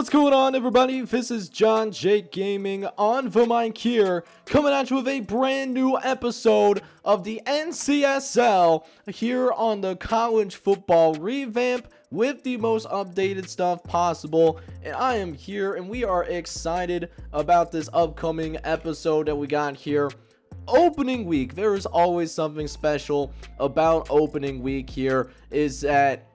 What's going on, everybody? This is John Jake Gaming on the mic here, coming at you with a brand new episode of the NCSL here on the college football revamp with the most updated stuff possible. And I am here and we are excited about this upcoming episode that we got here. Opening week, there is always something special about opening week here, is that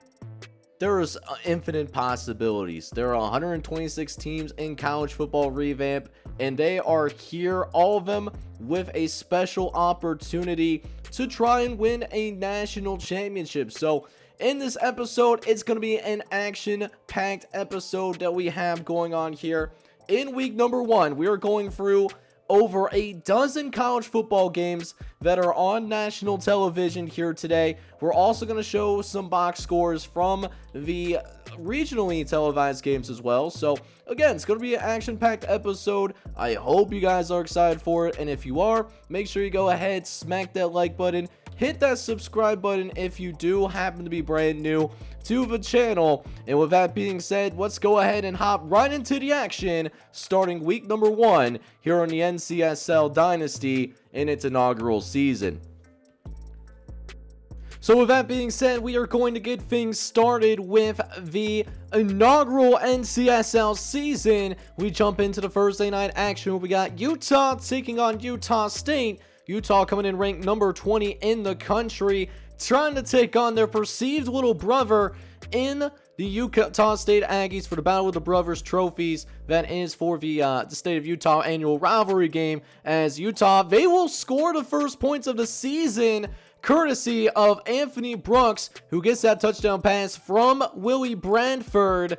there is infinite possibilities. There are 126 teams in college football revamp, and they are here, all of them with a special opportunity to try and win a national championship. So in this episode, it's going to be an action-packed episode that we have going on here. In week number 1, we are going through over a dozen college football games that are on national television here today. We're also going to show some box scores from the regionally televised games as well. So again, it's going to be an action-packed episode. I hope you guys are excited for it, and if you are, make sure you go ahead, smack that like button, hit that subscribe button if you do happen to be brand new to the channel. And with that being said, let's go ahead and hop right into the action, starting week number 1 here on the NCSL Dynasty in its inaugural season. So with that being said, we are going to get things started with the inaugural NCSL season. We jump into the Thursday night action. We got Utah taking on Utah State. Utah coming in ranked number 20 in the country, trying to take on their perceived little brother in the Utah State Aggies for the Battle of the Brothers trophies. That is for the State of Utah annual rivalry game, as Utah, they will score the first points of the season courtesy of Anthony Brooks, who gets that touchdown pass from Willie Branford.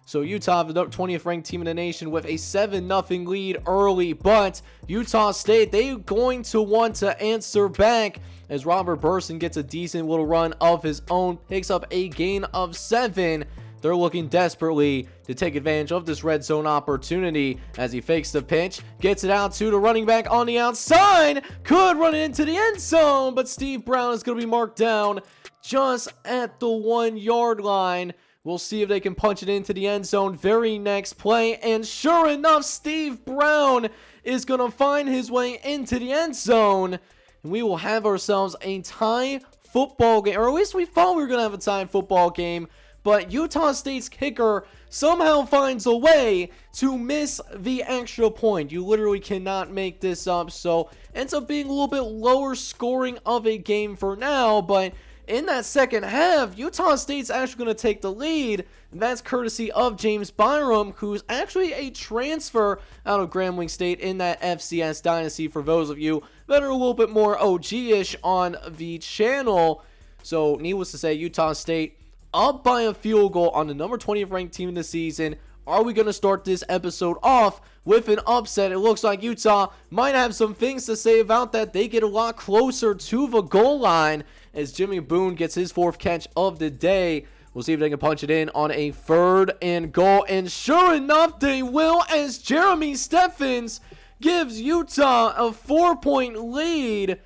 So Utah, the 20th ranked team in the nation, with a 7-0 lead early, but Utah State, they're going to want to answer back as Robert Burson gets a decent little run of his own, picks up a gain of 7. They're looking desperately to take advantage of this red zone opportunity as he fakes the pitch, gets it out to the running back on the outside, could run it into the end zone, but Steve Brown is going to be marked down just at the 1-yard line. We'll see if they can punch it into the end zone very next play. And sure enough, Steve Brown is going to find his way into the end zone. And we will have ourselves a tie football game. Or at least we thought we were going to have a tie football game. But Utah State's kicker somehow finds a way to miss the extra point. You literally cannot make this up. So ends up being a little bit lower scoring of a game for now. But in that second half, Utah State's actually going to take the lead, and that's courtesy of James Byram, who's actually a transfer out of Grambling State in that FCS Dynasty, for those of you that are a little bit more OG-ish on the channel. So, needless to say, Utah State up by a field goal on the number 20th ranked team in the season. Are we going to start this episode off with an upset? It looks like Utah might have some things to say about that. They get a lot closer to the goal line as Jimmy Boone gets his 4th catch of the day. We'll see if they can punch it in on a 3rd and goal. And sure enough, they will, as Jeremy Steffens gives Utah a 4-point lead.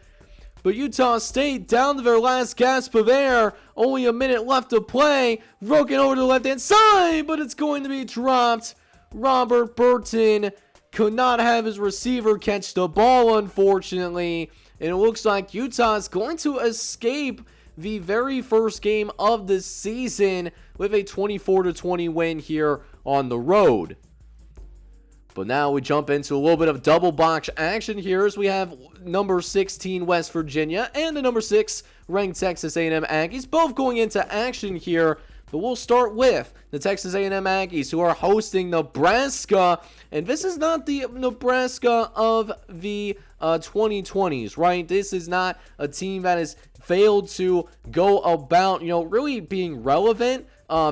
But Utah State down to their last gasp of air. Only a minute left to play. Broken over to the left-hand side, but it's going to be dropped. Robert Burton could not have his receiver catch the ball, unfortunately. And it looks like Utah is going to escape the very first game of the season with a 24-20 win here on the road. But now we jump into a little bit of double box action here as we have number 16 West Virginia and the number 6 ranked Texas A&M Aggies both going into action here. But we'll start with the Texas A&M Aggies, who are hosting Nebraska. And this is not the Nebraska of the 2020s, right? This is not a team that has failed to go about, really being relevant.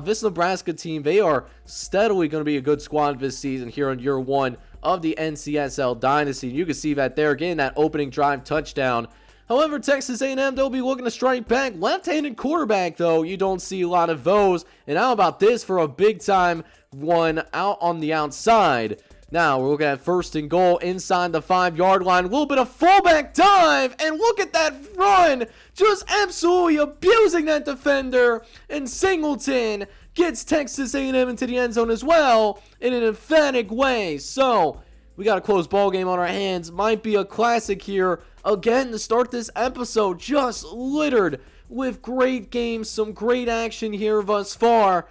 This Nebraska team, they are steadily going to be a good squad this season here in year 1 of the NCSL Dynasty. You can see that there again, that opening drive touchdown. However, Texas A&M, they'll be looking to strike back. Left-handed quarterback, though, you don't see a lot of those. And how about this for a big-time one out on the outside? Now, we're looking at 1st and goal inside the 5-yard line. A little bit of fullback dive, and look at that run. Just absolutely abusing that defender. And Singleton gets Texas A&M into the end zone as well in an emphatic way. So we got a close ball game on our hands. Might be a classic here. Again, to start this episode, just littered with great games, some great action here thus far.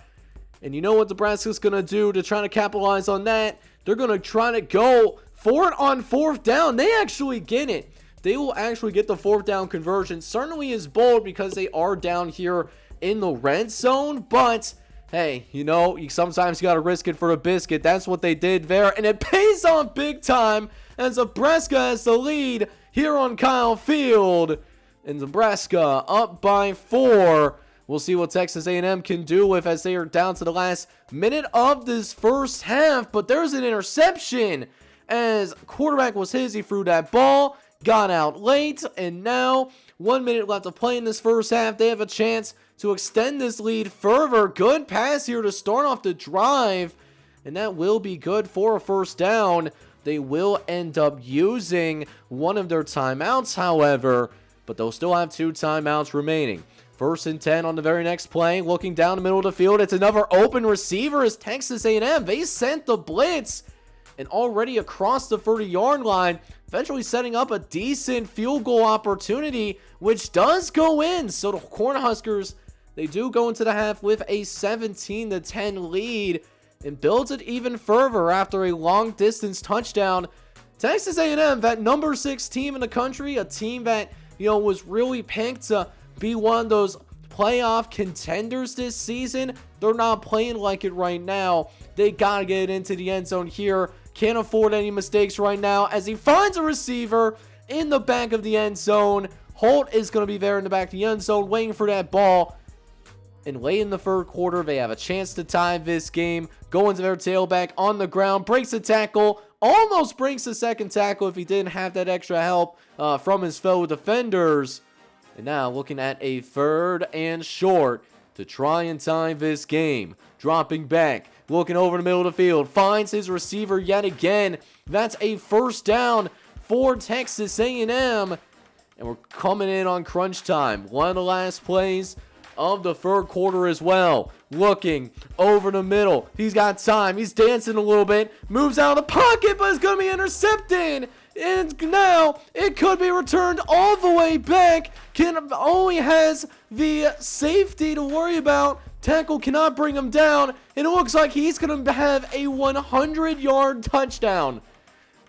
And you know what Nebraska's going to do to try to capitalize on that? They're going to try to go for it on fourth down. They actually get it. They will actually get the fourth down conversion. Certainly is bold because they are down here in the red zone. But, hey, you know, sometimes you got to risk it for a biscuit. That's what they did there. And it pays off big time as Nebraska has the lead here on Kyle Field. And Nebraska up by 4. We'll see what Texas A&M can do with as they are down to the last minute of this first half. But there's an interception as quarterback was his. He threw that ball, got out late, and now 1 minute left to play in this first half. They have a chance to extend this lead further. Good pass here to start off the drive, and that will be good for a first down. They will end up using one of their timeouts, however, but they'll still have 2 timeouts remaining. 1st and 10 on the very next play. Looking down the middle of the field, it's another open receiver as Texas A&M. They sent the blitz and already across the 30-yard line, eventually setting up a decent field goal opportunity, which does go in. So the Cornhuskers, they do go into the half with a 17-10 lead and builds it even further after a long-distance touchdown. Texas A&M, that number 6 team in the country, a team that, you know, was really picked to be one of those playoff contenders this season. They're not playing like it right now. They gotta get into the end zone here. Can't afford any mistakes right now as he finds a receiver in the back of the end zone. Holt is going to be there in the back of the end zone waiting for that ball. And late in the third quarter, they have a chance to tie this game. Going to their tailback on the ground, breaks a tackle, almost breaks the second tackle if he didn't have that extra help from his fellow defenders. And now looking at a 3rd and short to try and tie this game. Dropping back, looking over the middle of the field, finds his receiver yet again. That's a first down for Texas A&M. And we're coming in on crunch time. One of the last plays of the third quarter as well. Looking over the middle. He's got time. He's dancing a little bit. Moves out of the pocket, but it's going to be intercepted. And now it could be returned all the way back. Only has the safety to worry about. Tackle cannot bring him down. And it looks like he's going to have a 100-yard touchdown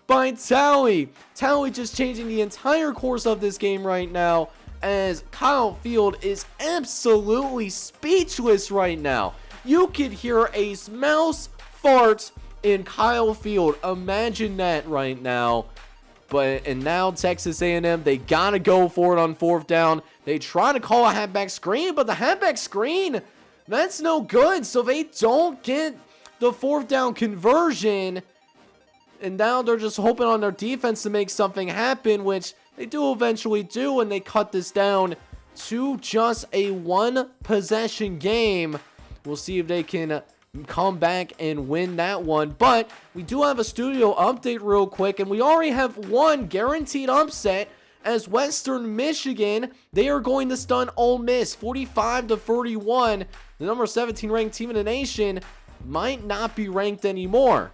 by Talley. Talley just changing the entire course of this game right now, as Kyle Field is absolutely speechless right now. You could hear a mouse fart in Kyle Field. Imagine that right now. And now Texas A&M, they got to go for it on fourth down. They try to call a halfback screen, but the halfback screen, that's no good. So they don't get the fourth down conversion. And now they're just hoping on their defense to make something happen, which they do eventually do, and they cut this down to just a 1-possession game. We'll see if they can come back and win that one. But we do have a studio update real quick, and we already have one guaranteed upset as Western Michigan, they are going to stun Ole Miss 45-31. The number 17 ranked team in the nation might not be ranked anymore.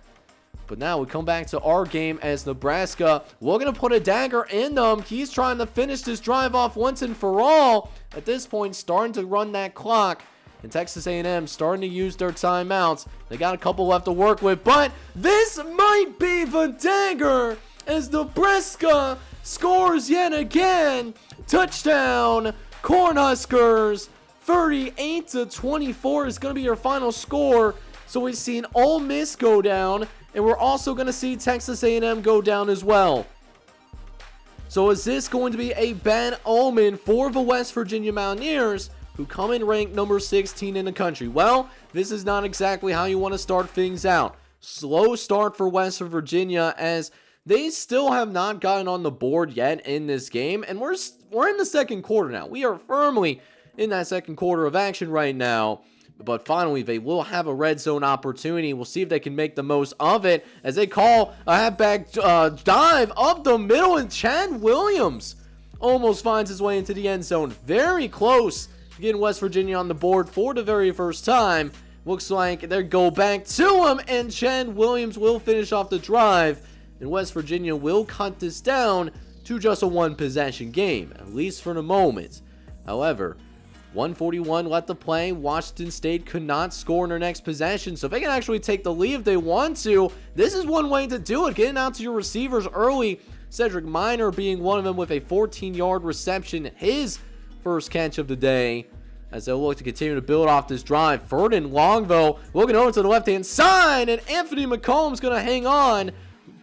But now we come back to our game as Nebraska, we're going to put a dagger in them. He's trying to finish this drive off once and for all. At this point, starting to run that clock. And Texas A&M starting to use their timeouts. They got a couple left to work with, but this might be the dagger as Nebraska scores yet again. Touchdown, Cornhuskers. 38-24 is going to be your final score. So we've seen Ole Miss go down, and we're also going to see Texas A&M go down as well. So is this going to be a bad omen for the West Virginia Mountaineers, who come in ranked number 16 in the country? Well, this is not exactly how you want to start things out. Slow start for West Virginia as they still have not gotten on the board yet in this game, and we're in the second quarter now. We are firmly in that second quarter of action right now. But finally, they will have a red zone opportunity. We'll see if they can make the most of it as they call a halfback dive up the middle, and Chad Williams almost finds his way into the end zone. Very close to getting West Virginia on the board for the very first time. Looks like they go back to him, and Chad Williams will finish off the drive, and West Virginia will cut this down to just a one-possession game, at least for the moment. However, 1:41 left to play. Washington State could not score in their next possession, so if they can actually take the lead if they want to, this is one way to do it. Getting out to your receivers early. Cedric Minor being one of them with a 14-yard reception, his first catch of the day, as they'll look to continue to build off this drive. 3rd and long, though, looking over to the left-hand side, and Anthony McComb's going to hang on.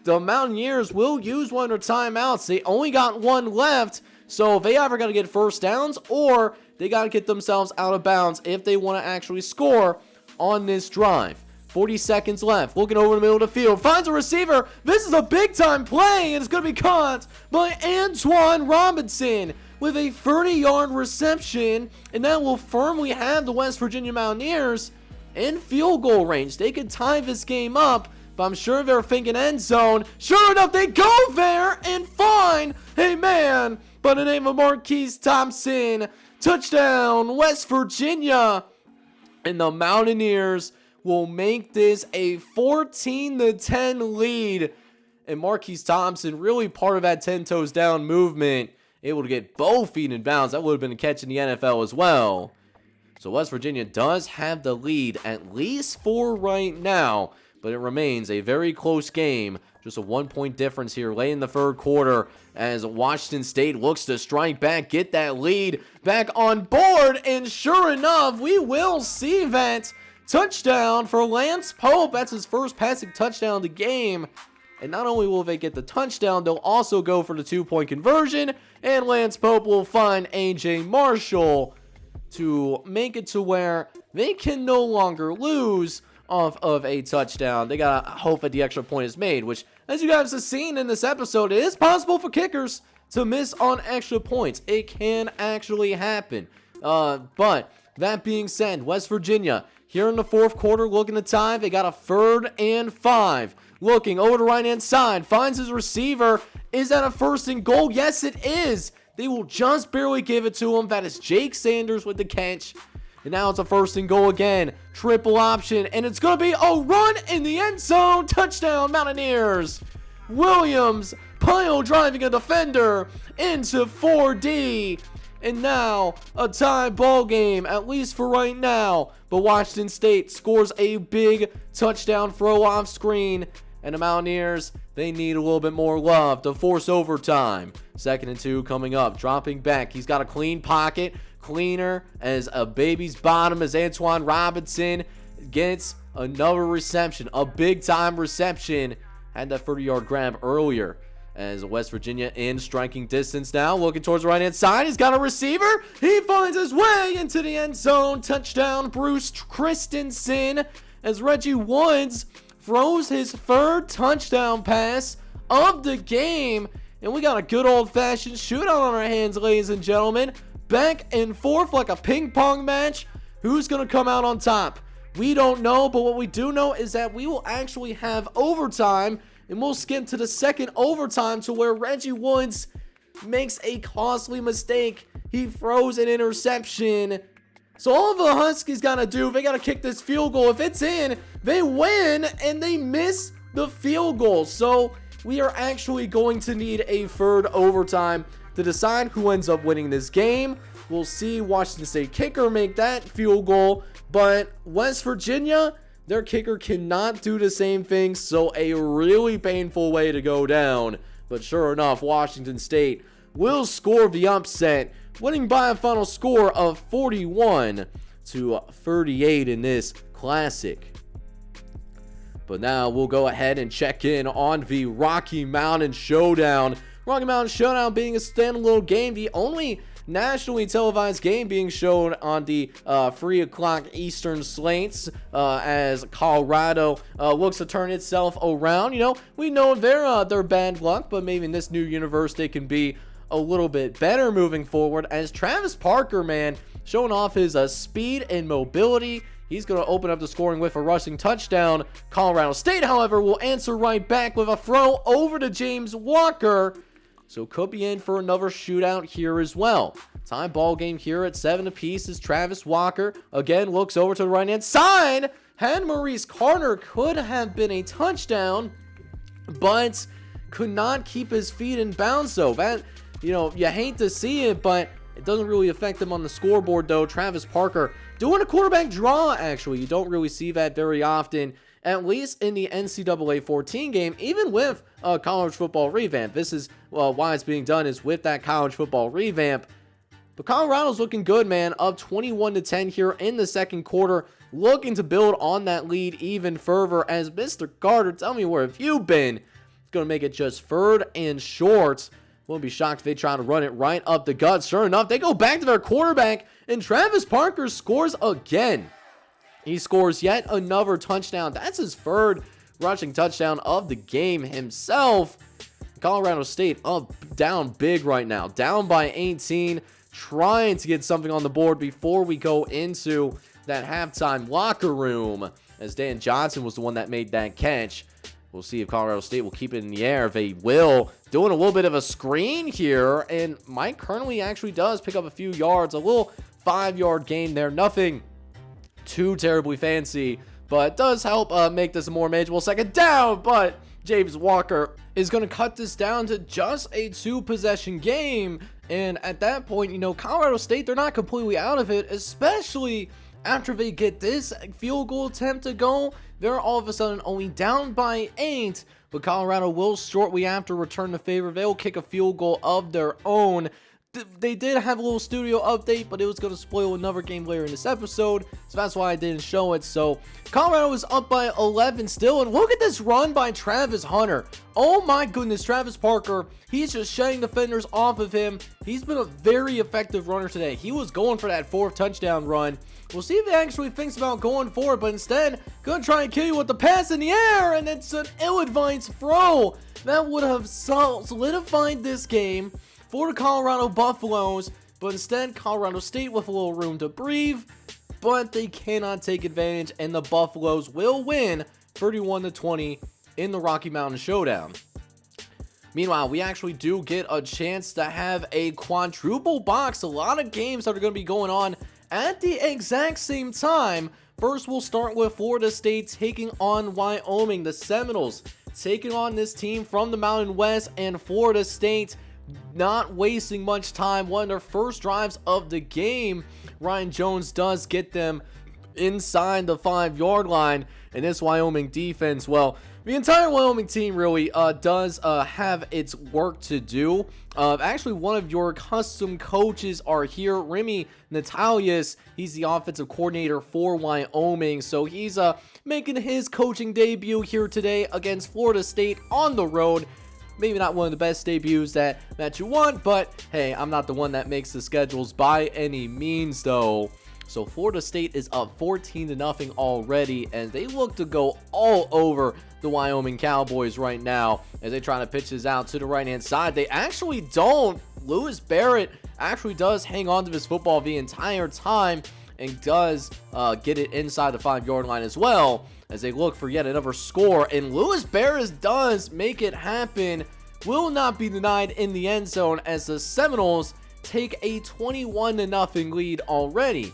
The Mountaineers will use one of their timeouts. They only got one left, so if they ever got to get first downs, or they got to get themselves out of bounds if they want to actually score on this drive. 40 seconds left. Looking over the middle of the field. Finds a receiver. This is a big-time play, and it's going to be caught by Antoine Robinson with a 30-yard reception, and that will firmly have the West Virginia Mountaineers in field goal range. They could tie this game up, but I'm sure they're thinking end zone. Sure enough, they go there and find a man by the name of Marquise Thompson. Touchdown, West Virginia. And the Mountaineers will make this a 14-10 lead. And Marquise Thompson, really part of that 10 toes down movement, able to get both feet in bounds. That would have been a catch in the NFL as well. So West Virginia does have the lead, at least for right now, but it remains a very close game. Just a 1-point difference here late in the third quarter as Washington State looks to strike back, get that lead back on board, and sure enough, we will see that touchdown for Lance Pope. That's his first passing touchdown of the game. And not only will they get the touchdown, they'll also go for the 2-point conversion, and Lance Pope will find A.J. Marshall to make it to where they can no longer lose off of a touchdown. They gotta hope that the extra point is made, which, as you guys have seen in this episode, it is possible for kickers to miss on extra points. It can actually happen. But that being said, West Virginia here in the fourth quarter looking to tie. They got a 3rd and 5. Looking over the right-hand side, finds his receiver. Is that a 1st and goal? Yes, it is. They will just barely give it to him. That is Jake Sanders with the catch. And now it's a 1st and goal again. Triple option. And it's going to be a run in the end zone. Touchdown, Mountaineers. Williams pile driving a defender into 4D. And now a tie ball game, at least for right now. But Washington State scores a big touchdown throw off screen. And the Mountaineers, they need a little bit more love to force overtime. 2nd and 2 coming up. Dropping back. He's got a clean pocket. Cleaner as a baby's bottom as Antoine Robinson gets another reception. A big-time reception. Had that 30-yard grab earlier. As West Virginia in striking distance now. Looking towards the right-hand side. He's got a receiver. He finds his way into the end zone. Touchdown, Bruce Christensen. As Reggie Woods throws his 3rd touchdown pass of the game. And we got a good old-fashioned shootout on our hands, ladies and gentlemen. Back and forth like a ping pong match. Who's going to come out on top? We don't know, but what we do know is that we will actually have overtime, and we'll skip to the 2nd overtime to where Reggie Woods makes a costly mistake. He throws an interception. So all the Huskies got to do, they got to kick this field goal. If it's in, they win, and they miss the field goal. So we are actually going to need a 3rd overtime to decide who ends up winning this game. We'll see Washington State kicker make that field goal, but West Virginia, their kicker cannot do the same thing, so a really painful way to go down. But sure enough, Washington State will score the upset, winning by a final score of 41-38 in this classic. But now we'll go ahead and check in on the Rocky Mountain Showdown. Rocky Mountain Showdown being a standalone game, the only nationally televised game being shown on the 3 o'clock Eastern slates as Colorado looks to turn itself around. You know, we know they're bad luck, but maybe in this new universe they can be a little bit better moving forward, as Travis Parker, man, showing off his speed and mobility. He's going to open up the scoring with a rushing touchdown. Colorado State, however, will answer right back with a throw over to James Walker. So could be in for another shootout here as well. Tie ball game here at 7 apiece as Travis Walker again looks over to the right hand side. Had Maurice Carter could have been a touchdown, but could not keep his feet in bounds though. That, you hate to see it, but it doesn't really affect them on the scoreboard though. Travis Parker doing a quarterback draw, actually. You don't really see that very often, at least in the NCAA 14 game, even with college football revamp. This is why it's being done, is with that college football revamp. But Colorado's looking good, man. Up 21-10 here in the second quarter. Looking to build on that lead even further as Mr. Carter, tell me, where have you been? It's going to make it just third and short. Won't be shocked if they try to run it right up the gut. Sure enough, they go back to their quarterback, and Travis Parker scores again. He scores yet another touchdown. That's his third rushing touchdown of the game himself. Colorado State down big right now. Down by 18. Trying to get something on the board before we go into that halftime locker room, as Dan Johnson was the one that made that catch. We'll see if Colorado State will keep it in the air. They will. Doing a little bit of a screen here, and Mike Kernley actually does pick up a few yards. A little 5-yard gain there. Nothing too terribly fancy, but does help make this a more manageable second down. But James Walker is going to cut this down to just a 2-possession game. And at that point, Colorado State, they're not completely out of it, especially after they get this field goal attempt to go. They're all of a sudden only down by 8, but Colorado will shortly after return the favor. They'll kick a field goal of their own. They did have a little studio update, but it was going to spoil another game later in this episode, so that's why I didn't show it. So Colorado is up by 11 still, and look at this run by Travis Hunter. Oh my goodness, Travis Parker, he's just shedding defenders off of him. He's been a very effective runner today. He was going for that 4th touchdown run. We'll see if he actually thinks about going for it, but instead, gonna try and kill you with the pass in the air, and it's an ill-advised throw. That would have solidified this game for the Colorado Buffaloes, but instead Colorado State with a little room to breathe, but they cannot take advantage, and the Buffaloes will win 31-20 in the Rocky Mountain Showdown. Meanwhile, we actually do get a chance to have a quadruple box. A lot of games that are going to be going on at the exact same time. First, we'll start with Florida State taking on Wyoming. The Seminoles taking on this team from the Mountain West, and Florida State not wasting much time. One of their first drives of the game, Ryan Jones does get them inside the 5-yard line, and this Wyoming defense, well, the entire Wyoming team really does have its work to do. Actually, one of your custom coaches are here, Remy Natalius. He's the offensive coordinator for Wyoming, so he's making his coaching debut here today against Florida State on the road. Maybe not one of the best debuts that you want, but hey, I'm not the one that makes the schedules by any means though. So Florida State is up 14-0 already, and they look to go all over the Wyoming Cowboys right now as they try to pitch this out to the right-hand side. They actually don't. Lewis Barrett actually does hang on to his football the entire time and does get it inside the 5-yard line as well, as they look for yet another score, and Lewis Barrett does make it happen. Will not be denied in the end zone as the Seminoles take a 21-0 lead already,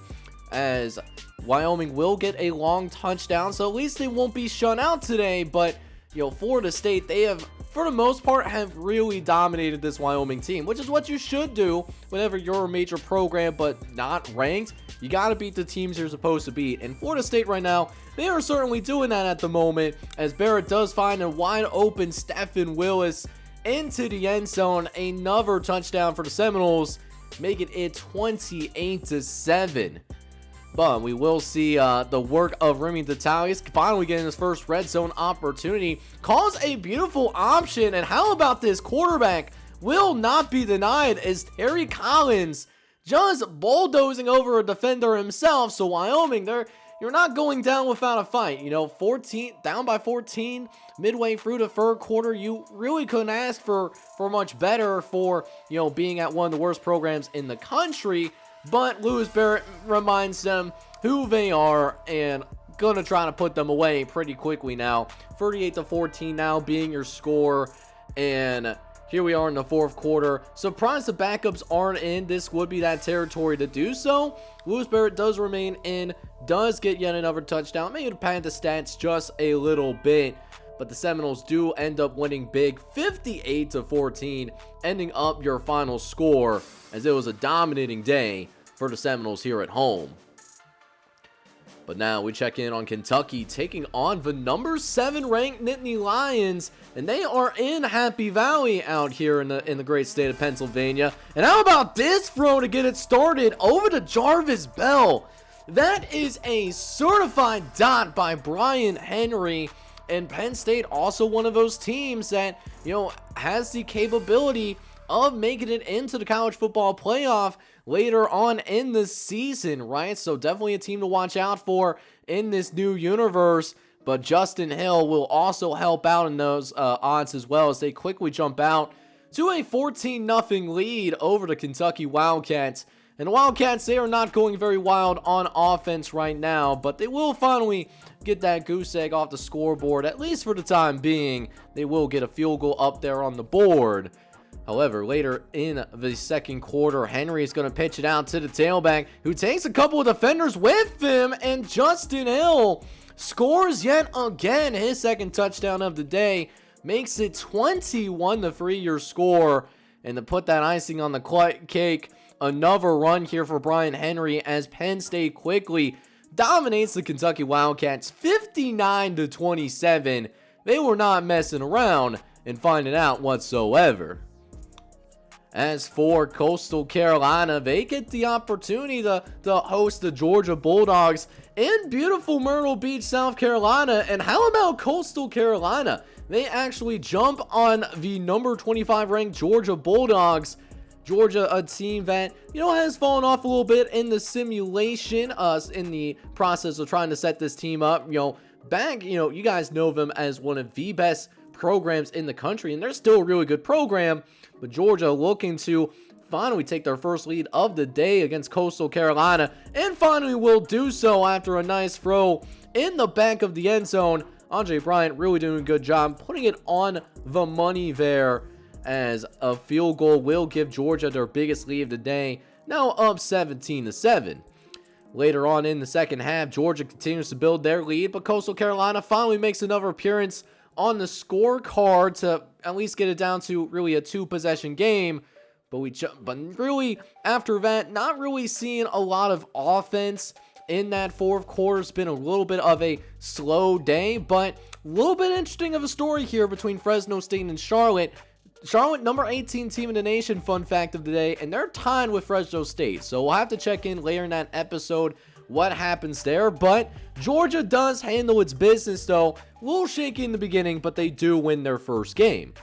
as Wyoming will get a long touchdown, so at least they won't be shut out today. But Florida State, they have, for the most part, have really dominated this Wyoming team, which is what you should do whenever you're a major program but not ranked. You got to beat the teams you're supposed to beat, and Florida State right now, they are certainly doing that at the moment, as Barrett does find a wide open Stephen Willis into the end zone. Another touchdown for the Seminoles, making it 28-7. But we will see the work of Remy Natalius finally getting his first red zone opportunity. Calls a beautiful option, and how about this quarterback will not be denied as Terry Collins just bulldozing over a defender himself. So Wyoming, you're not going down without a fight. 14 down by 14 midway through the third quarter. You really couldn't ask for much better for being at one of the worst programs in the country. But Lewis Barrett reminds them who they are and gonna try to put them away pretty quickly now. 38-14 now being your score, and Here we are in the fourth quarter. Surprised the backups aren't in. This would be that territory to do so. Lewis Barrett does remain in, does get yet another touchdown. Maybe to pad the stats just a little bit. But the Seminoles do end up winning big, 58-14, ending up your final score, as it was a dominating day for the Seminoles here at home. But now we check in on Kentucky taking on the number 7 ranked Nittany Lions, and they are in Happy Valley out here in the great state of Pennsylvania. And how about this throw to get it started over to Jarvis Bell? That is a certified dot by Brian Henry. And Penn State also one of those teams that, has the capability of making it into the college football playoff later on in the season, right? So definitely a team to watch out for in this new universe. But Justin Hill will also help out in those odds as well, as they quickly jump out to a 14-0 lead over the Kentucky Wildcats. And the Wildcats, they are not going very wild on offense right now, but they will finally get that goose egg off the scoreboard, at least for the time being. They will get a field goal up there on the board. However, later in the second quarter, Henry is going to pitch it out to the tailback, who takes a couple of defenders with him, and Justin Hill scores yet again his second touchdown of the day, makes it 21-3 your score. And to put that icing on the cake, another run here for Brian Henry as Penn State quickly dominates the Kentucky Wildcats 59-27. They were not messing around and finding out whatsoever. As for Coastal Carolina, they get the opportunity to host the Georgia Bulldogs in beautiful Myrtle Beach, South Carolina. And how about Coastal Carolina? They actually jump on the number 25 ranked Georgia Bulldogs. Georgia, a team that, has fallen off a little bit in the simulation, in the process of trying to set this team up. Back, you guys know them as one of the best programs in the country, and they're still a really good program. But Georgia looking to finally take their first lead of the day against Coastal Carolina, and finally will do so after a nice throw in the back of the end zone. Andre Bryant really doing a good job putting it on the money there, as a field goal will give Georgia their biggest lead of the day, now up 17-7. Later on in the second half, Georgia continues to build their lead, but Coastal Carolina finally makes another appearance on the scorecard to at least get it down to really a 2-possession game. But really, after that, not really seeing a lot of offense in that fourth quarter. It's been a little bit of a slow day, but a little bit interesting of a story here between Fresno State and Charlotte. Charlotte, number 18 team in the nation, fun fact of the day, and they're tied with Fresno State. So we'll have to check in later in that episode what happens there. But Georgia does handle its business, though. A little shaky in the beginning, but they do win their first game.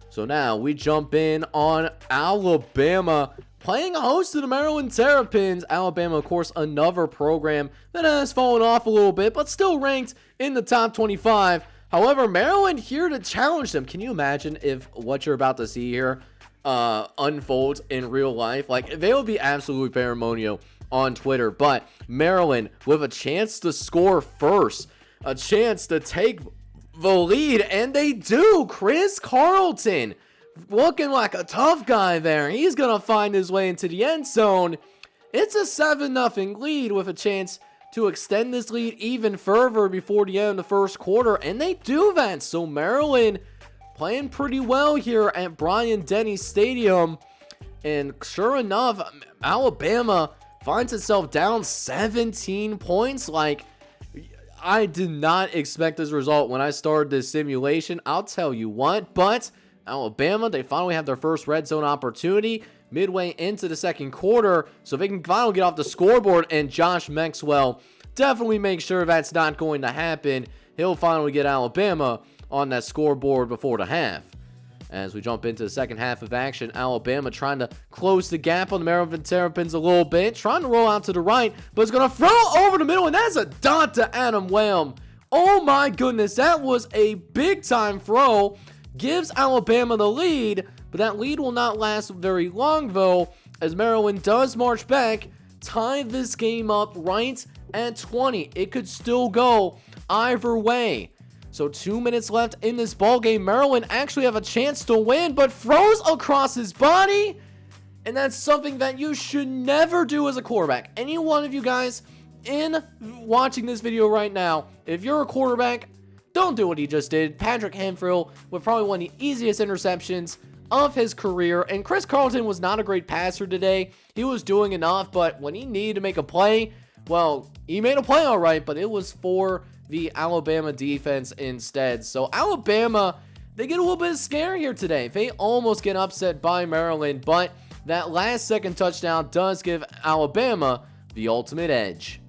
So now we jump in on Alabama playing host to the Maryland Terrapins. Alabama, of course, another program that has fallen off a little bit, but still ranked in the top 25. However, Maryland here to challenge them. Can you imagine if what you're about to see here unfolds in real life? Like, they would be absolutely pandemonium on Twitter. But Maryland with a chance to score first, a chance to take the lead, and they do. Chris Carlton looking like a tough guy there. He's going to find his way into the end zone. It's a 7-0 lead with a chance to extend this lead even further before the end of the first quarter, and they do that. So Maryland playing pretty well here at Bryant-Denny Stadium, and sure enough, Alabama finds itself down 17 points. Like, I did not expect this result when I started this simulation, I'll tell you what. But Alabama, they finally have their first red zone opportunity midway into the second quarter, so they can finally get off the scoreboard, and Josh Maxwell definitely make sure that's not going to happen. He'll finally get Alabama on that scoreboard before the half. As we jump into the second half of action, Alabama trying to close the gap on the Maryland Terrapins a little bit, trying to roll out to the right, but it's going to throw over the middle, and that's a dot to Adam Wham. Oh my goodness, that was a big time throw. Gives Alabama the lead, but that lead will not last very long, though, as Maryland does march back, tie this game up right at 20. It could still go either way. So 2 minutes left in this ball game. Maryland actually have a chance to win, but froze across his body. And that's something that you should never do as a quarterback. Any one of you guys in watching this video right now, if you're a quarterback, don't do what he just did. Patrick Hemfrill with probably one of the easiest interceptions of his career. And Chris Carlton was not a great passer today. He was doing enough, but when he needed to make a play, well, he made a play all right, but it was for the Alabama defense instead. So Alabama, they get a little bit of scare here today. They almost get upset by Maryland, but that last second touchdown does give Alabama the ultimate edge.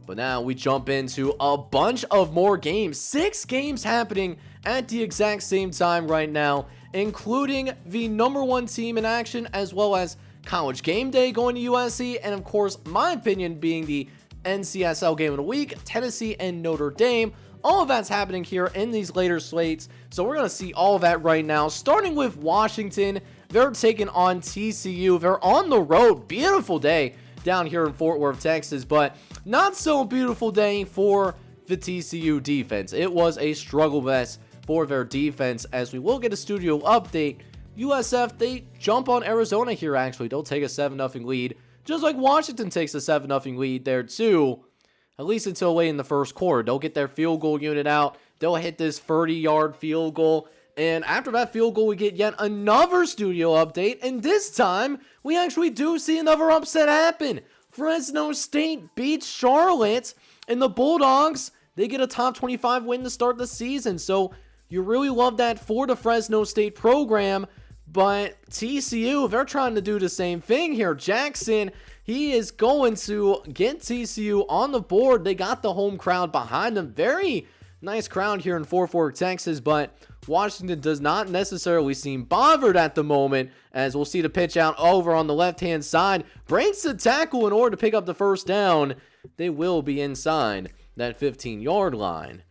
But now we jump into a bunch of more games. 6 games happening at the exact same time right now, including the #1 team in action, as well as College Game Day going to USC, and of course, my opinion being the NCSL game of the week, Tennessee and Notre Dame. All of that's happening here in these later slates, so we're going to see all of that right now, starting with Washington. They're taking on TCU. They're on the road. Beautiful day down here in Fort Worth, Texas, but not so beautiful day for the TCU defense. It was a struggle mess for their defense, as we will get a studio update. USF, they jump on Arizona here, actually. They'll take a 7-0 lead, just like Washington takes a 7-0 lead there, too. At least until late in the first quarter. They'll get their field goal unit out. They'll hit this 30-yard field goal. And after that field goal, we get yet another studio update. And this time, we actually do see another upset happen. Fresno State beats Charlotte. And the Bulldogs, they get a top 25 win to start the season. So you really love that for the Fresno State program. But TCU, they're trying to do the same thing here. Jackson, he is going to get TCU on the board. They got the home crowd behind them. Very nice crowd here in Fort Worth, Texas, but Washington does not necessarily seem bothered at the moment, as we'll see the pitch out over on the left-hand side. Breaks the tackle in order to pick up the first down. They will be inside that 15-yard line.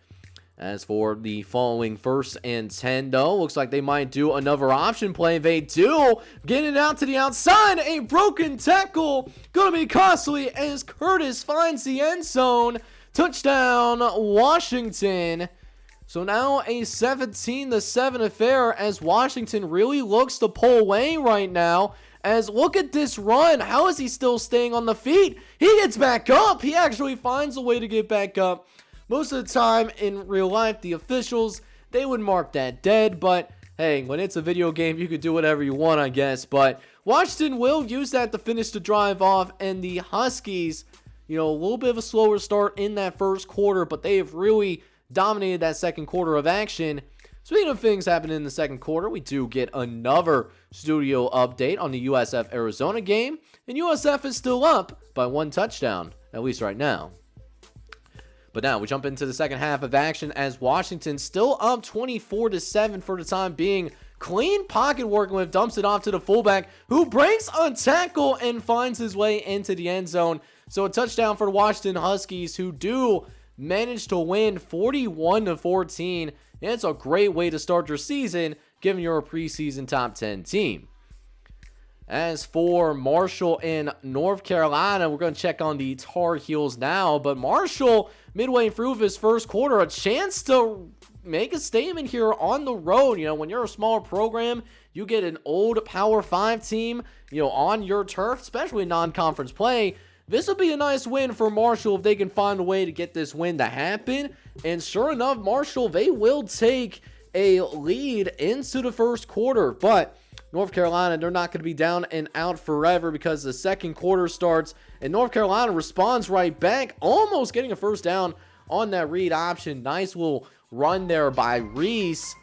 As for the following 1st and 10, though, looks like they might do another option play. They do. Getting it out to the outside. A broken tackle. Going to be costly as Curtis finds the end zone. Touchdown, Washington. So now a 17-7 affair, as Washington really looks to pull away right now. As look at this run. How is he still staying on the feet? He gets back up. He actually finds a way to get back up. Most of the time in real life, the officials, they would mark that dead, but hey, when it's a video game, you could do whatever you want, I guess. But Washington will use that to finish the drive off, and the Huskies, a little bit of a slower start in that first quarter, but they have really dominated that second quarter of action. Speaking of things happening in the second quarter, we do get another studio update on the USF-Arizona game, and USF is still up by 1 touchdown, at least right now. But now we jump into the second half of action, as Washington still up 24-7 for the time being. Clean pocket working with, dumps it off to the fullback, who breaks a tackle and finds his way into the end zone. So a touchdown for the Washington Huskies, who do manage to win 41-14. And it's a great way to start your season, given you're a preseason top 10 team. As for Marshall in North Carolina, we're going to check on the Tar Heels now. But Marshall, midway through his first quarter, a chance to make a statement here on the road. When you're a smaller program, you get an old Power 5 team, on your turf, especially non-conference play. This will be a nice win for Marshall if they can find a way to get this win to happen. And sure enough, Marshall, they will take a lead into the first quarter. But North Carolina, they're not going to be down and out forever, because the second quarter starts and North Carolina responds right back, almost getting a first down on that read option. Nice little run there by Reese.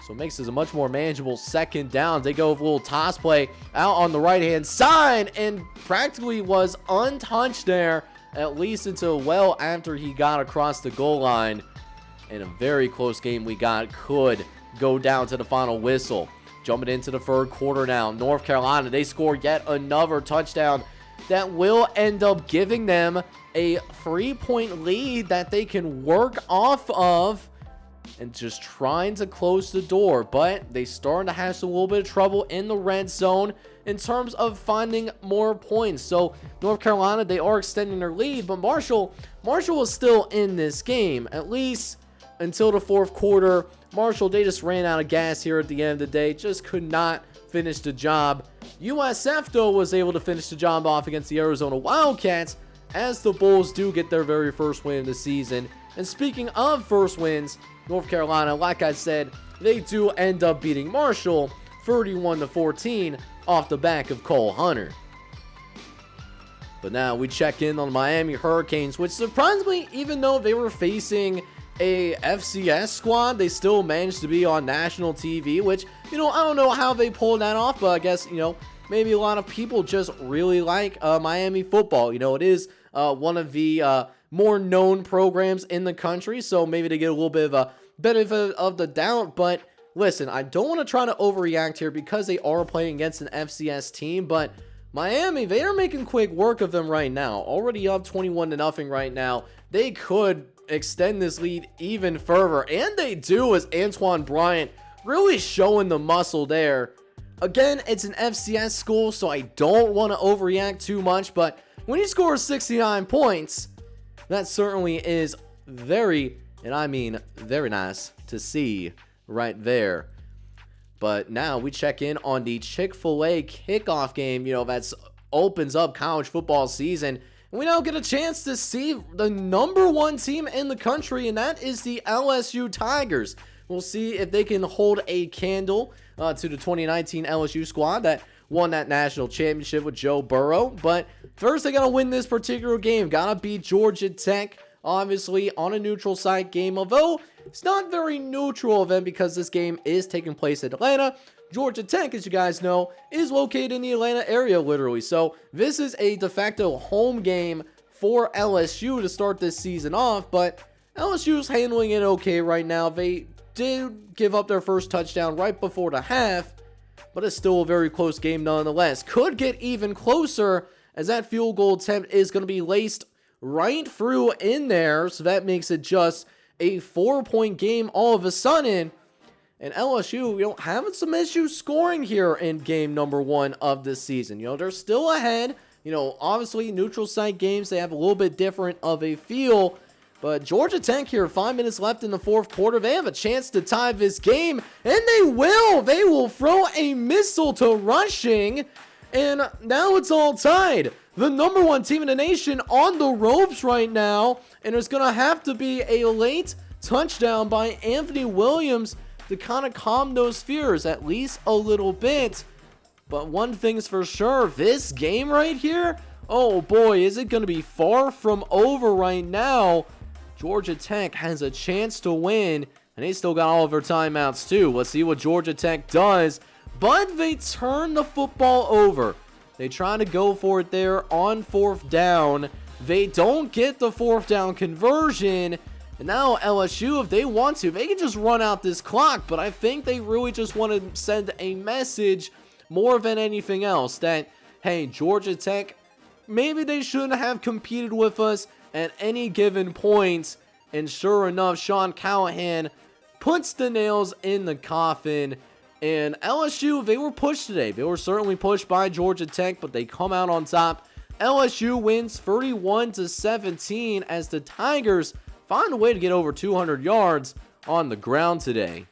So it makes this a much more manageable second down. They go with a little toss play out on the right-hand side, and practically was untouched there, at least until well after he got across the goal line. And a very close game we got could go down to the final whistle. Jumping into the third quarter now, North Carolina, they score yet another touchdown that will end up giving them a 3-point lead that they can work off of. and just trying to close the door, but they starting to have some little bit of trouble in the red zone in terms of finding more points. So North Carolina, they are extending their lead, but Marshall was still in this game, at least until the fourth quarter. Marshall, they just ran out of gas here at the end of the day, just could not finish the job. USF, though, was able to finish the job off against the Arizona Wildcats, as the Bulls do get their very first win of the season. And speaking of first wins, North Carolina, like I said, they do end up beating Marshall 31-14 off the back of Cole Hunter. But now we check in on the Miami Hurricanes, which surprisingly, even though they were facing a FCS squad, they still managed to be on national TV, which, I don't know how they pulled that off, but I guess, maybe a lot of people just really like Miami football. It is one of the more known programs in the country, so maybe they get a little bit of a benefit of the doubt. But listen, I don't want to try to overreact here because they are playing against an FCS team, but Miami, they are making quick work of them right now. Already up 21-0 right now. They could extend this lead even further, and they do, as Antoine Bryant really showing the muscle there. Again, it's an FCS school, so I don't want to overreact too much, but when you score 69 points, that certainly is very, and I mean very nice to see right there. But now we check in on the Chick-fil-A kickoff game, that opens up college football season. And we now get a chance to see the number one team in the country, and that is the LSU Tigers. We'll see if they can hold a candle to the 2019 LSU squad that won that national championship with Joe Burrow. But first, they got to win this particular game. Got to beat Georgia Tech, obviously, on a neutral site game. Although, it's not very neutral of them because this game is taking place in Atlanta. Georgia Tech, as you guys know, is located in the Atlanta area, literally. So, this is a de facto home game for LSU to start this season off. But LSU's handling it okay right now. They did give up their first touchdown right before the half, but it's still a very close game nonetheless. Could get even closer as that field goal attempt is going to be laced right through in there, so that makes it just a 4-point game all of a sudden. And LSU, having some issues scoring here in game number 1 of this season. They're still ahead. Obviously neutral site games, they have a little bit different of a feel. But Georgia Tech here, 5 minutes left in the fourth quarter. They have a chance to tie this game, and they will. They will throw a missile to rushing, and now it's all tied. The number 1 team in the nation on the ropes right now, and there's going to have to be a late touchdown by Anthony Williams to kind of calm those fears, at least a little bit. But one thing's for sure, this game right here, oh boy, is it going to be far from over right now. Georgia Tech has a chance to win, and they still got all of their timeouts too. Let's see what Georgia Tech does, but they turn the football over. They try to go for it there on 4th down. They don't get the 4th down conversion, and now LSU, if they want to, they can just run out this clock, but I think they really just want to send a message more than anything else that, hey, Georgia Tech, maybe they shouldn't have competed with us at any given point. And sure enough, Sean Callahan puts the nails in the coffin. And LSU, they were pushed today. They were certainly pushed by Georgia Tech, but they come out on top. LSU wins 31-17 as the Tigers find a way to get over 200 yards on the ground today.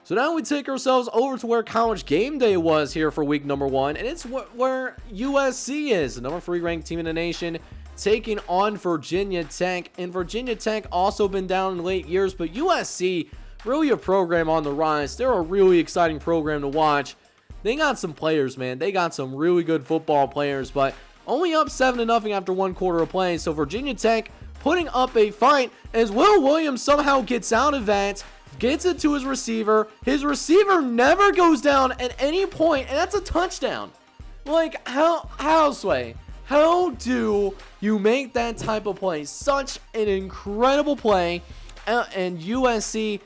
So now we take ourselves over to where College Game Day was here for week number 1, and it's where USC is, the number 3 ranked team in the nation, taking on Virginia Tech. And Virginia Tech also been down in late years, but USC, really a program on the rise. They're a really exciting program to watch. They got some players, man. They got some really good football players, but only up 7-0 after 1 quarter of play. So Virginia Tech putting up a fight as Will Williams somehow gets out of that, gets it to his receiver. His receiver never goes down at any point, and that's a touchdown. Like, how Sway? How do you make that type of play? Such an incredible play. And USC,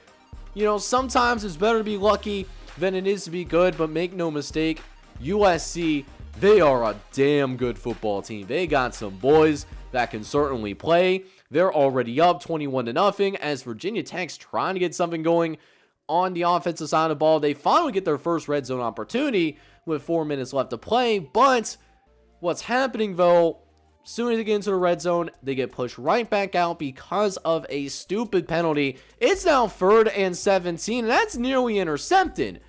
sometimes it's better to be lucky than it is to be good, but make no mistake, USC, they are a damn good football team. They got some boys that can certainly play. They're already up 21-0 as Virginia Tech's trying to get something going on the offensive side of the ball. They finally get their first red zone opportunity with 4 minutes left to play. But what's happening, though, as soon as they get into the red zone, they get pushed right back out because of a stupid penalty. It's now 3rd and 17, and that's nearly intercepted.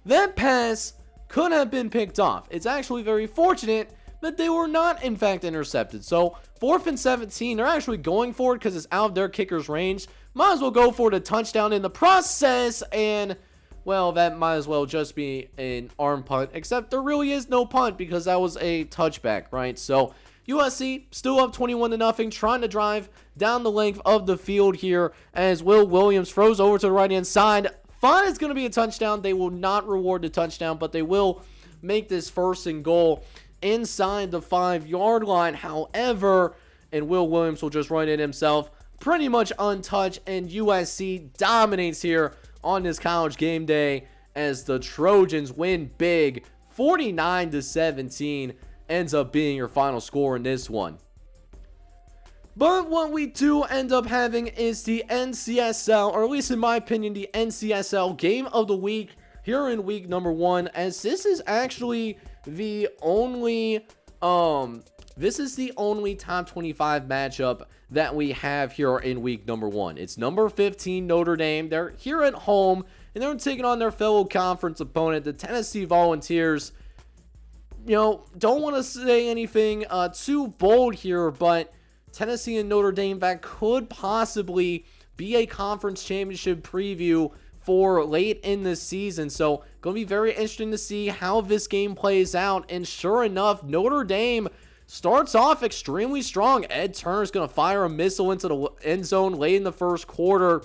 That pass could have been picked off. It's actually very fortunate that they were not, in fact, intercepted. So 4th and 17, they're actually going for it because it's out of their kicker's range. Might as well go for the touchdown in the process, and, well, that might as well just be an arm punt, except there really is no punt because that was a touchback, right? So USC still up 21-0, trying to drive down the length of the field here as Will Williams throws over to the right-hand side. Fine, it's going to be a touchdown. They will not reward the touchdown, but they will make this 1st and goal inside the 5-yard line. However, and Will Williams will just run it himself, pretty much untouched, and USC dominates here on this college game day as the Trojans win big. 49-17 ends up being your final score in this one. But what we do end up having is the NCSL, or at least in my opinion, the NCSL game of the week here in week number 1, as this is actually the only top 25 matchup that we have here in week number 1. It's number 15 Notre Dame. They're here at home and they're taking on their fellow conference opponent, the Tennessee Volunteers. You know, don't want to say anything too bold here, but Tennessee and Notre Dame, that could possibly be a conference championship preview for late in the season. So going to be very interesting to see how this game plays out. And sure enough, Notre Dame starts off extremely strong. Ed Turner's going to fire a missile into the end zone late in the first quarter,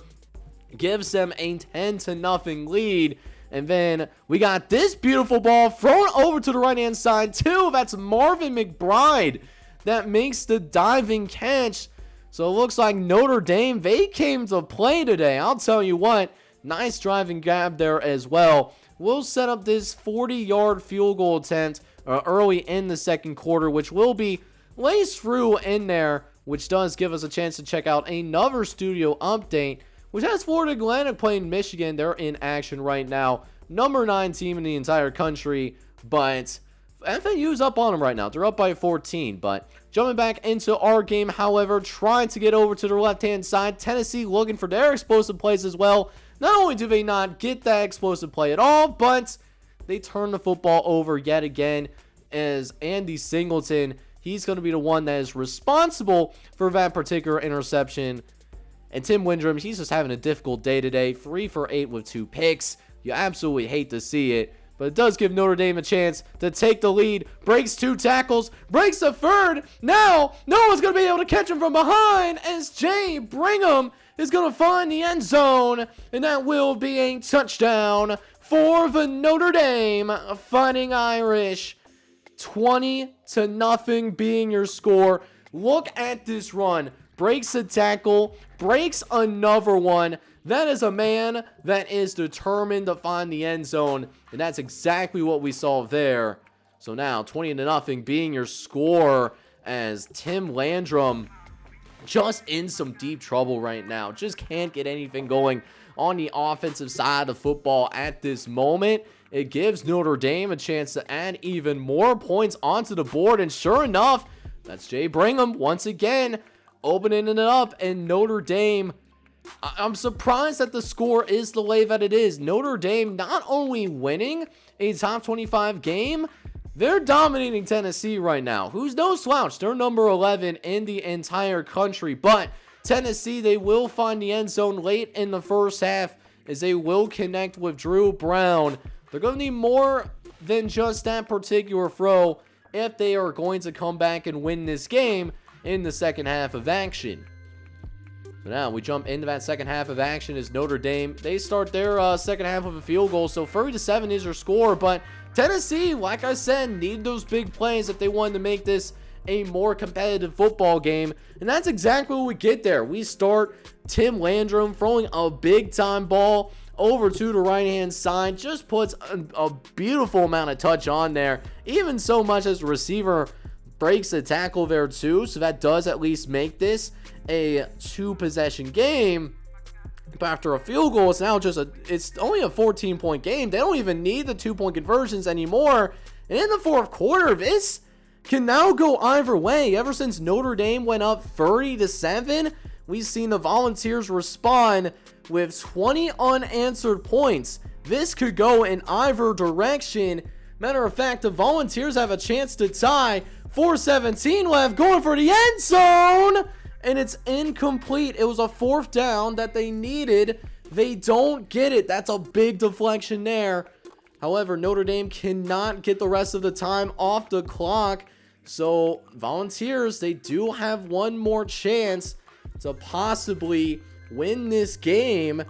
gives them a 10-0 lead. And then we got this beautiful ball thrown over to the right-hand side too. That's Marvin McBride that makes the diving catch. So it looks like Notre Dame, they came to play today. I'll tell you what, nice driving grab there as well. We'll set up this 40-yard field goal attempt early in the second quarter, which will be laced through in there, which does give us a chance to check out another studio update, which has Florida Atlantic playing Michigan. They're in action right now. Number 9 team in the entire country, but FAU's up on them right now. They're up by 14, but jumping back into our game, however, trying to get over to the left-hand side. Tennessee looking for their explosive plays as well. Not only do they not get that explosive play at all, but they turn the football over yet again as Andy Singleton, he's going to be the one that is responsible for that particular interception. And Tim Windrum, he's just having a difficult day today. 3 for 8 with 2 picks. You absolutely hate to see it, but it does give Notre Dame a chance to take the lead. Breaks 2 tackles, breaks a third. Now, no one's going to be able to catch him from behind as Jay Brigham is going to find the end zone, and that will be a touchdown for the Notre Dame Fighting Irish. 20-0 being your score. Look at this run. Breaks a tackle, breaks another one. That is a man that is determined to find the end zone, and that's exactly what we saw there. So now 20-0 being your score as Tim Landrum just in some deep trouble right now. Just can't get anything going on the offensive side of football at this moment. It gives Notre Dame a chance to add even more points onto the board, and sure enough, that's Jay Brigham once again opening it up. And Notre Dame, I'm surprised that the score is the way that it is. Notre Dame not only winning a top 25 game, they're dominating Tennessee right now, who's no slouch. They're number 11 in the entire country, but Tennessee, they will find the end zone late in the first half as they will connect with Drew Brown. They're going to need more than just that particular throw if they are going to come back and win this game in the second half of action. So now we jump into that second half of action as Notre Dame, they start their second half of a field goal. So 30-7 is your score, but Tennessee, like I said, need those big plays if they wanted to make this a more competitive football game. And that's exactly what we get there. We start Tim Landrum throwing a big time ball over to the right hand side, just puts a beautiful amount of touch on there, even so much as the receiver breaks a tackle there too, so that does at least make this a 2-possession game. But after a field goal, it's now it's only a 14-point game. They don't even need the 2-point conversions anymore. And in the fourth quarter, this can now go either way. Ever since Notre Dame went up 30-7, we've seen the Volunteers respond with 20 unanswered points. This could go in either direction. Matter of fact, the Volunteers have a chance to tie. 4:17 left, going for the end zone, and it's incomplete. It was a 4th down that they needed. They don't get it. That's a big deflection there. However, Notre Dame cannot get the rest of the time off the clock. So Volunteers, they do have one more chance to possibly win this game,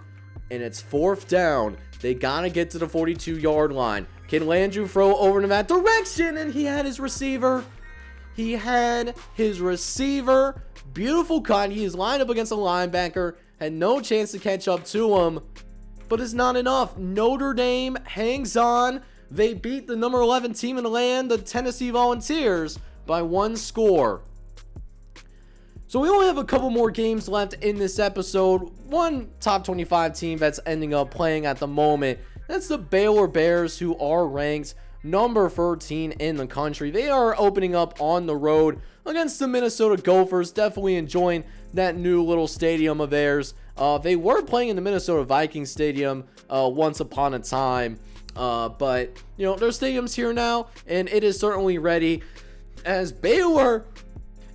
and it's 4th down. They gotta get to the 42-yard line. Can Landry throw over in that direction? And he had his receiver. Beautiful cut. He is lined up against a linebacker. Had no chance to catch up to him. But it's not enough. Notre Dame hangs on. They beat the number 11 team in the land, the Tennessee Volunteers, by 1 score. So we only have a couple more games left in this episode. One top 25 team that's ending up playing at the moment. That's the Baylor Bears, who are ranked number 13 in the country. They are opening up on the road against the Minnesota Gophers. Definitely enjoying that new little stadium of theirs. They were playing in the Minnesota Vikings stadium once upon a time. But, you know, their stadium's here now, and it is certainly ready, as Baylor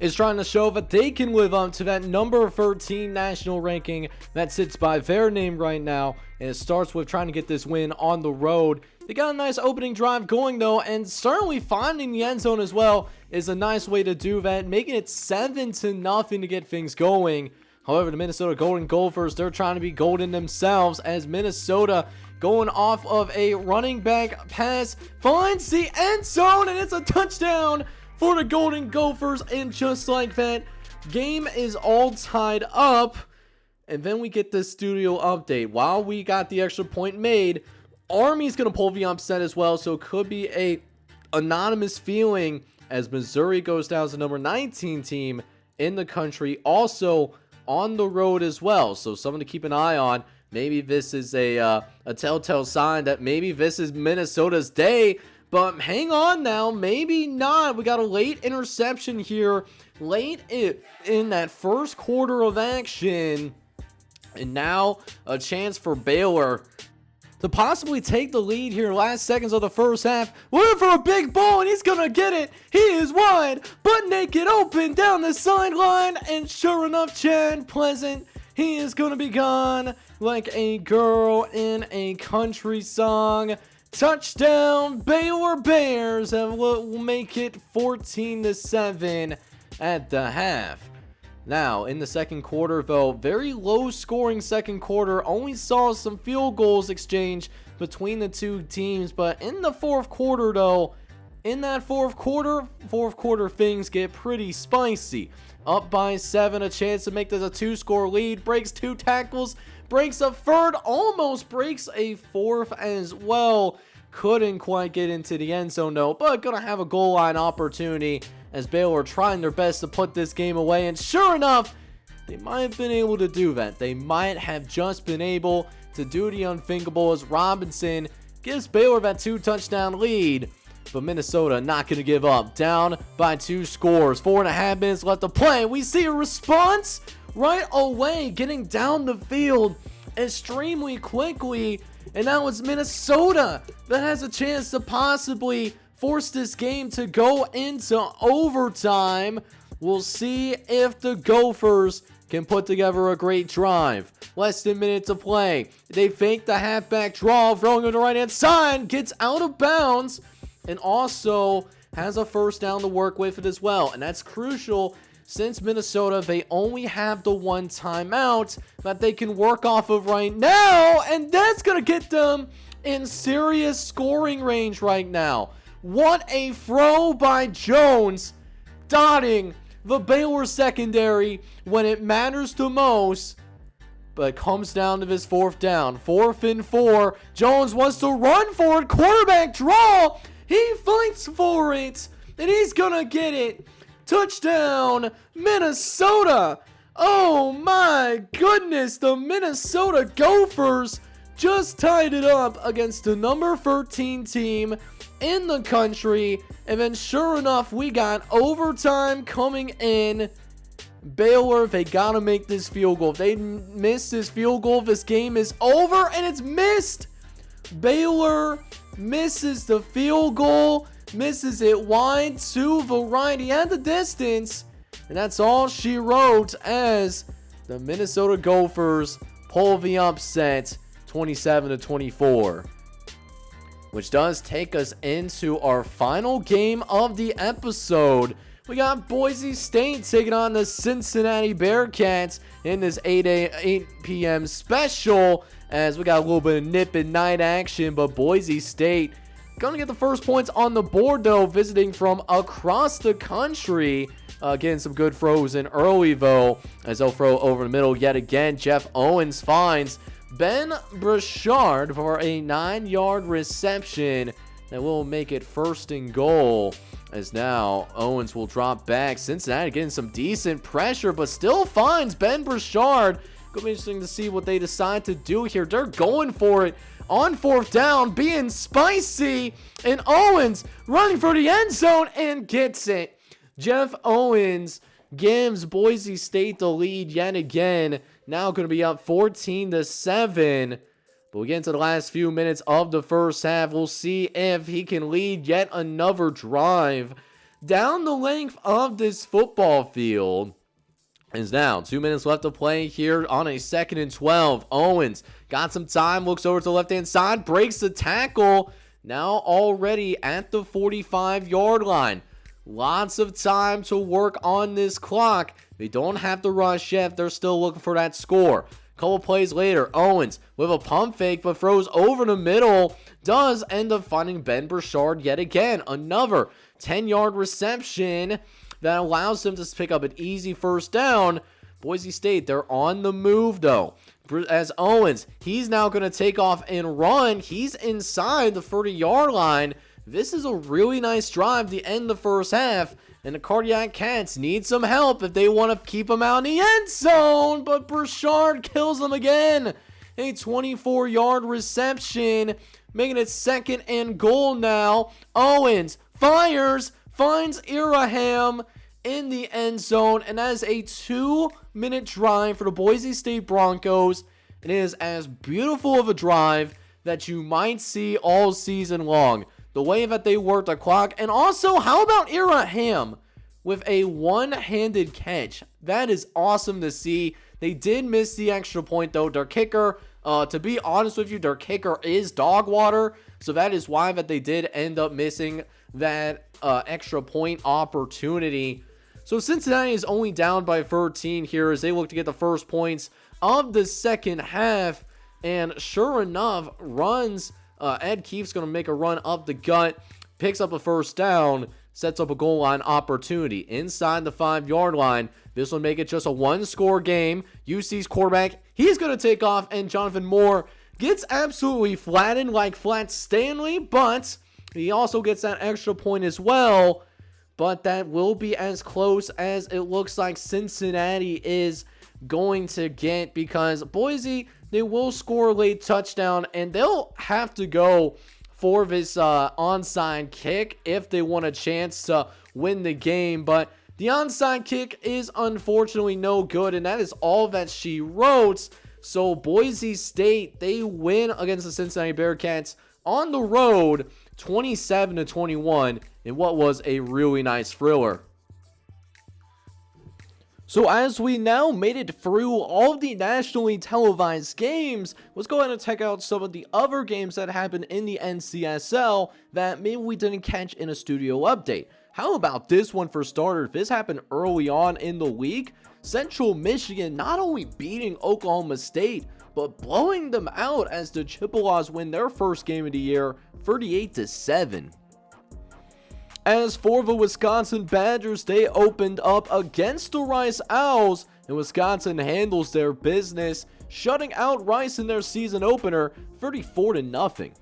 is trying to show that they can live up to that number 13 national ranking that sits by their name right now. And it starts with trying to get this win on the road. They got a nice opening drive going though, and certainly finding the end zone as well is a nice way to do that, making it 7-0 to get things going. However, the Minnesota Golden Gophers, they're trying to be golden themselves, as Minnesota, going off of a running back pass, finds the end zone, and it's a touchdown for the Golden Gophers. And just like that, game is all tied up. And then we get this studio update. While we got the extra point made, Army's going to pull the upset as well, so it could be a anonymous feeling, as Missouri goes down to number 19 team in the country, also on the road as well. So someone to keep an eye on. Maybe this is a telltale sign that maybe this is Minnesota's day. But hang on now, maybe not. We got a late interception here, late in that first quarter of action. And now a chance for Baylor to possibly take the lead here. Last seconds of the first half. Looking for a big ball, and he's going to get it. He is wide, but naked open down the sideline. And sure enough, Chad Pleasant, he is going to be gone like a girl in a country song. Touchdown, Baylor Bears, and will make it 14-7 at the half. Now, in the second quarter, though, very low-scoring second quarter. Only saw some field goals exchanged between the two teams. But in the fourth quarter, though, fourth quarter things get pretty spicy. Up by 7, a chance to make this a 2-score lead. Breaks 2 tackles, breaks a third, almost breaks a fourth as well. Couldn't quite get into the end zone, though, but gonna have a goal line opportunity, as Baylor trying their best to put this game away. And sure enough, they might have been able to do that. They might have just been able to do the unthinkable, as Robinson gives Baylor that 2-touchdown lead. But Minnesota not going to give up. Down by 2 scores. 4.5 minutes left to play. We see a response right away, getting down the field extremely quickly. And now it's Minnesota that has a chance to possibly force this game to go into overtime. We'll see if the Gophers can put together a great drive. Less than a minute to play. They fake the halfback draw, throwing on the right-hand side, gets out of bounds, and also has a first down to work with it as well. And that's crucial, since Minnesota, they only have the 1 timeout that they can work off of right now. And that's going to get them in serious scoring range right now. What a throw by Jones, dotting the Baylor secondary when it matters the most. But it comes down to this 4th down. 4th and 4. Jones wants to run for it. Quarterback draw. He fights for it. and he's gonna get it. Touchdown, Minnesota. Oh my goodness, the Minnesota Gophers just tied it up against the number 13 team in the country. And then sure enough, we got overtime coming in. Baylor, they gotta make this field goal. If they miss this field goal, this game is over, and it's missed. Baylor misses the field goal, misses it wide to the right. He had the distance, and that's all she wrote as the Minnesota Gophers pull the upset 27-24. Which does take us into our final game of the episode. We got Boise State taking on the Cincinnati Bearcats in this 8 p.m. special, as we got a little bit of nip and night action, but Boise State gonna get the first points on the board though, visiting from across the country. Getting some good throws in early though, as they'll throw over the middle yet again. Jeff Owens finds Ben Burchard for a 9-yard reception that will make it 1st and goal. As now Owens will drop back. Cincinnati getting some decent pressure, but still finds Ben Burchard. Gonna be interesting to see what they decide to do here. They're going for it on 4th down, being spicy, and Owens running for the end zone and gets it. Jeff Owens gives Boise State the lead yet again. Now going to be up 14-7. But we get into the last few minutes of the first half. We'll see if he can lead yet another drive down the length of this football field. Is now 2 minutes left to play here on a 2nd and 12. Owens got some time, looks over to the left-hand side, breaks the tackle. Now already at the 45-yard line. Lots of time to work on this clock. They don't have to rush yet. They're still looking for that score. Couple plays later, Owens with a pump fake but throws over the middle. Does end up finding Ben Burchard yet again. Another 10-yard reception that allows him to pick up an easy 1st down. Boise State, they're on the move though. As Owens, he's now going to take off and run. He's inside the 30-yard line. This is a really nice drive to end the first half, and the Cardiac Cats need some help if they want to keep them out in the end zone, but Burchard kills them again. A 24-yard reception, making it 2nd and goal now. Owens fires, finds Iraham in the end zone, and that is a 2-minute drive for the Boise State Broncos. It is as beautiful of a drive that you might see all season long. The way that they worked the clock. And also, how about Iraham with a one-handed catch? That is awesome to see. They did miss the extra point, though. Their kicker, to be honest with you, their kicker is dog water. So that is why that they did end up missing that extra point opportunity. So Cincinnati is only down by 13 here as they look to get the first points of the second half. And sure enough, runs... Ed Keefe's going to make a run up the gut, picks up a 1st down, sets up a goal line opportunity inside the 5-yard line. This will make it just a 1-score game. UC's quarterback, he's going to take off, and Jonathan Moore gets absolutely flattened like Flat Stanley, but he also gets that extra point as well. But that will be as close as it looks like Cincinnati is going to get, because Boise, they will score a late touchdown, and they'll have to go for this onside kick if they want a chance to win the game. But the onside kick is unfortunately no good, and that is all that she wrote. So Boise State, they win against the Cincinnati Bearcats on the road 27-21 in what was a really nice thriller. So as we now made it through all of the nationally televised games, let's go ahead and check out some of the other games that happened in the NCSL that maybe we didn't catch in a studio update. How about this one for starters? This happened early on in the week. Central Michigan not only beating Oklahoma State, but blowing them out as the Chippewas win their first game of the year 38-7. As for the Wisconsin Badgers, they opened up against the Rice Owls, and Wisconsin handles their business, shutting out Rice in their season opener 34-0.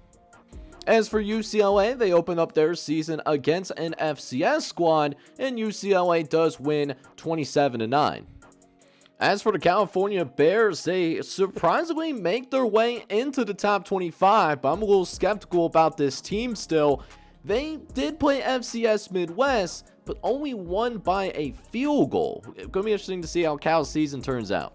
As for UCLA, they open up their season against an FCS squad, and UCLA does win 27-9. As for the California Bears, they surprisingly make their way into the top 25, but I'm a little skeptical about this team still. They did play FCS Midwest, but only won by a field goal. It's going to be interesting to see how Cal's season turns out.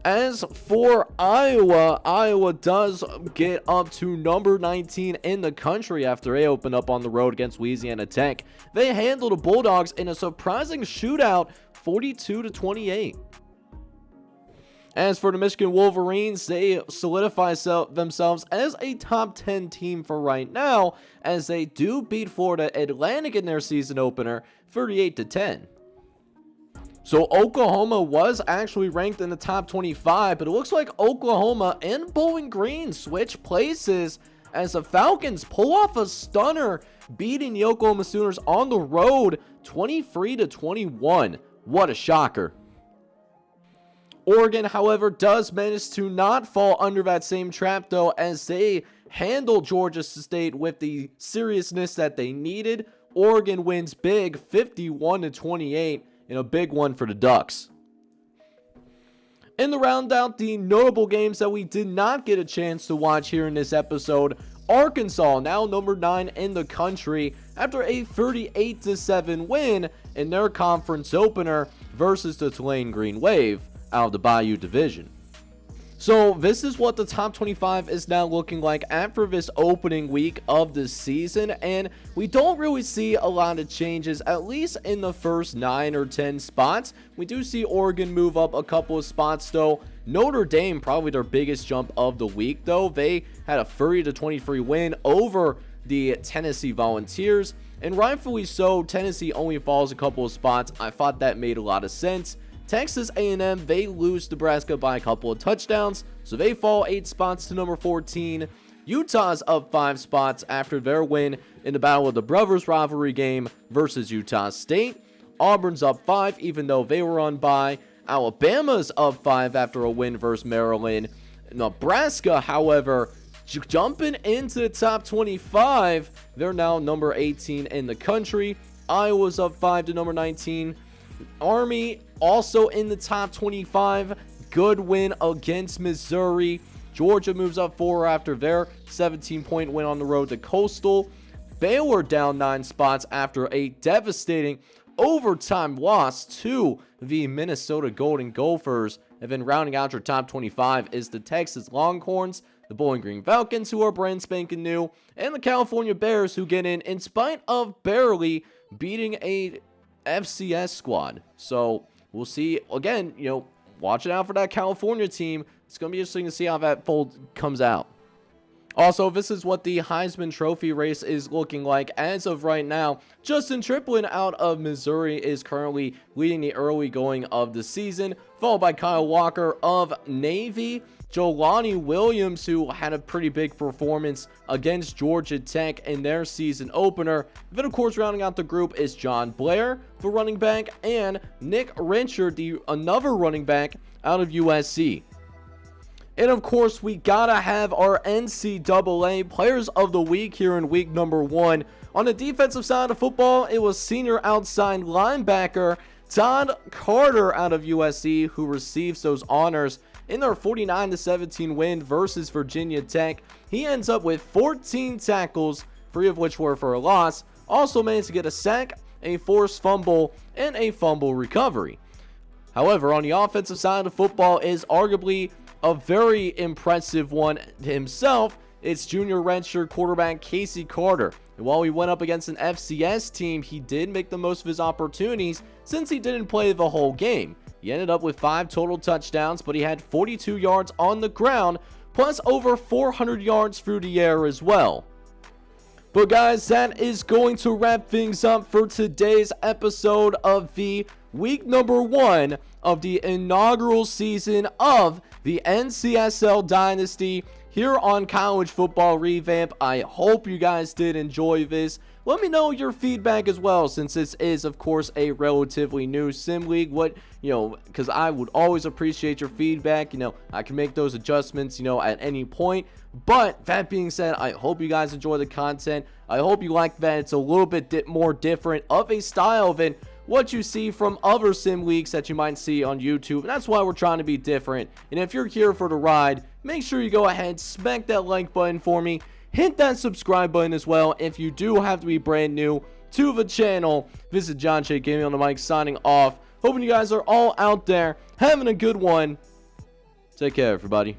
As for Iowa, Iowa does get up to number 19 in the country after they open up on the road against Louisiana Tech. They handle the Bulldogs in a surprising shootout, 42-28. As for the Michigan Wolverines, they solidify themselves as a top 10 team for right now, as they do beat Florida Atlantic in their season opener, 38-10. So Oklahoma was actually ranked in the top 25, but it looks like Oklahoma and Bowling Green switch places as the Falcons pull off a stunner, beating the Oklahoma Sooners on the road 23-21. What a shocker. Oregon, however, does manage to not fall under that same trap, though, as they handle Georgia State with the seriousness that they needed. Oregon wins big, 51-28. In a big one for the Ducks. And to round out the notable games that we did not get a chance to watch here in this episode, Arkansas, now number 9 in the country, after a 38-7 win in their conference opener versus the Tulane Green Wave out of the Bayou Division. So this is what the top 25 is now looking like after this opening week of the season, and we don't really see a lot of changes, at least in the first 9 or 10 spots. We do see Oregon move up a couple of spots though. Notre Dame, probably their biggest jump of the week though. They had a 30-23 win over the Tennessee Volunteers, and rightfully so. Tennessee only falls a couple of spots. I thought that made a lot of sense. Texas A&M, they lose Nebraska by a couple of touchdowns, so they fall 8 spots to number 14. Utah's up 5 spots after their win in the Battle of the Brothers rivalry game versus Utah State. Auburn's up 5, even though they were on bye. Alabama's up 5 after a win versus Maryland. Nebraska, however, jumping into the top 25. They're now number 18 in the country. Iowa's up 5 to number 19. Army also in the top 25. Good win against Missouri. Georgia moves up 4 after their 17-point win on the road to Coastal. Baylor down 9 spots after a devastating overtime loss to the Minnesota Golden Gophers. And then rounding out your top 25 is the Texas Longhorns, the Bowling Green Falcons, who are brand spanking new, and the California Bears, who get in spite of barely beating a FCS squad. So we'll see. Again, watch it out for that California team. It's going to be interesting to see how that fold comes out. Also, this is what the Heisman Trophy race is looking like as of right now. Justin Triplin out of Missouri is currently leading the early going of the season, followed by Kyle Walker of Navy. Jelani Williams, who had a pretty big performance against Georgia Tech in their season opener. Then, of course, rounding out the group is John Blair, the running back, and Nick Richard, another running back out of USC. And, of course, we gotta have our NCAA Players of the Week here in week number 1. On the defensive side of football, it was senior outside linebacker Todd Carter out of USC who receives those honors in their 49-17 win versus Virginia Tech. He ends up with 14 tackles, 3 of which were for a loss. Also managed to get a sack, a forced fumble, and a fumble recovery. However, on the offensive side of football is arguably a very impressive one himself. It's junior redshirt quarterback Casey Carter. And while he went up against an FCS team, he did make the most of his opportunities since he didn't play the whole game. He ended up with 5 total touchdowns, but he had 42 yards on the ground, plus over 400 yards through the air as well. But guys, that is going to wrap things up for today's episode of the week number 1 of the inaugural season of the NCSL Dynasty here on College Football Revamp. I hope you guys did enjoy this. Let me know your feedback as well, since this is, of course, a relatively new sim league. Because I would always appreciate your feedback. I can make those adjustments, at any point. But that being said, I hope you guys enjoy the content. I hope you like that it's a little bit more different of a style than what you see from other sim leagues that you might see on YouTube. And that's why we're trying to be different. And if you're here for the ride, make sure you go ahead, smack that like button for me. Hit that subscribe button as well if you do have to be brand new to the channel. This is John Shea Gaming on the mic, signing off. Hoping you guys are all out there having a good one. Take care, everybody.